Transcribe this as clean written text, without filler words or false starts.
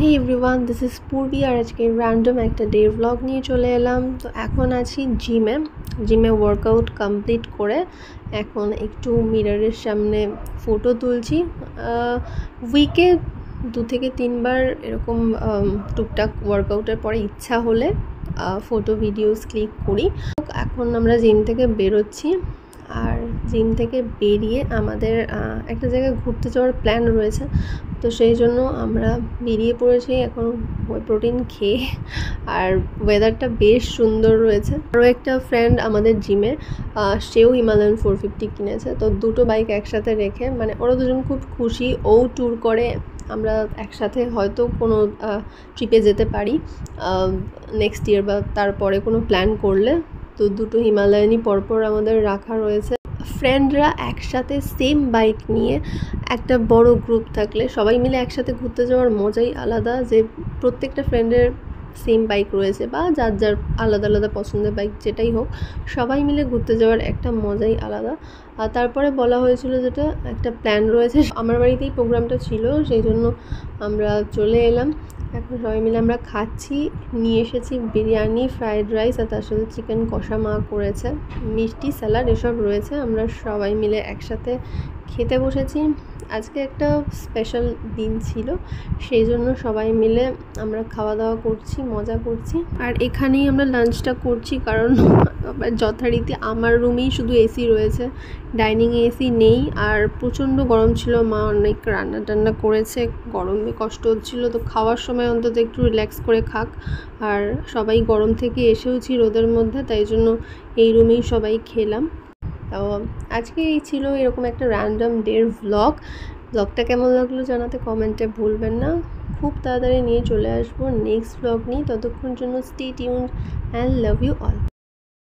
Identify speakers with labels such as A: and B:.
A: Hey everyone, this is পূর্বী আর আজকে random একটা day vlog নিয়ে চলে এলাম। তো এখন আছি জিমে ওয়ার্কআউট কমপ্লিট করে এখন একটু মিররের সামনে ফটো তুলছি। উইকে 2 থেকে 3 বার এরকম টুকটাক ওয়ার্কআউটের পরে ইচ্ছা হলে ফটো ভিডিওস ক্লিক করি। এখন আমরা জিম থেকে বেরোচ্ছি, আর জিম থেকে বেরিয়ে আমাদের একটা জায়গায় ঘুরতে যাওয়ার প্ল্যান রয়েছে। তো সেই জন্য আমরা বেরিয়ে পড়েছি এখন প্রোটিন খেয়ে। আর ওয়েদারটা বেশ সুন্দর রয়েছে। আরও একটা ফ্রেন্ড আমাদের জিমে, সেও হিমালয়ান 450 কিনেছে। তো দুটো বাইক একসাথে রেখে, মানে ওরা দুজন খুব খুশি। ও ট্যুর করে, আমরা একসাথে হয়তো কোনো ট্রিপে যেতে পারি নেক্সট ইয়ার বা তারপরে কোনো প্ল্যান করলে। তো দুটো হিমালয়ানই পরপর আমাদের রাখা রয়েছে। ফ্রেন্ডরা একসাথে সেম বাইক নিয়ে একটা বড় গ্রুপ থাকলে সবাই মিলে একসাথে ঘুরতে যাওয়ার মজাই আলাদা। যে প্রত্যেকটা ফ্রেন্ডের সেম বাইক রয়েছে বা যার যার আলাদা আলাদা পছন্দের বাইক, যেটাই হোক, সবাই মিলে ঘুরতে যাওয়ার একটা মজাই আলাদা। আর তারপরে বলা হয়েছিল যেটা একটা প্ল্যান রয়েছে, আমার বাড়িতেই প্রোগ্রামটা ছিল, সেই জন্য আমরা চলে এলাম। এখন সবাই মিলে আমরা খাচ্ছি। নিয়ে এসেছি বিরিয়ানি, ফ্রায়েড রাইস, আর তার সাথে চিকেন কষা মা করেছে, মিষ্টি, স্যালাড এসব রয়েছে। আমরা সবাই মিলে একসাথে খেতে বসেছি। আজকে একটা স্পেশাল দিন ছিল, সেই জন্য সবাই মিলে আমরা খাওয়া দাওয়া করছি, মজা করছি। আর এখানেই আমরা লাঞ্চটা করছি, কারণ যথারীতি আমার রুমেই শুধু এসি রয়েছে, ডাইনিংয়ে এসি নেই। আর প্রচণ্ড গরম ছিল, মা অনেক রান্না টান্না করেছে, গরমে কষ্ট হচ্ছিলো। তো খাওয়ার সময় অন্তত একটু রিল্যাক্স করে খাক। আর সবাই গরম থেকে এসেওছি রোদের মধ্যে, তাই জন্য এই রুমেই সবাই খেলাম। তো আজকে এই ছিল এরকম একটা র্যান্ডম ডের ব্লগটা কেমন লাগলো জানাতে কমেন্টে ভুলবেন না। খুব তাড়াতাড়ি নিয়ে চলে আসবো নেক্সট ব্লগ নিয়ে। ততক্ষণ জন্য stay tuned and love you all.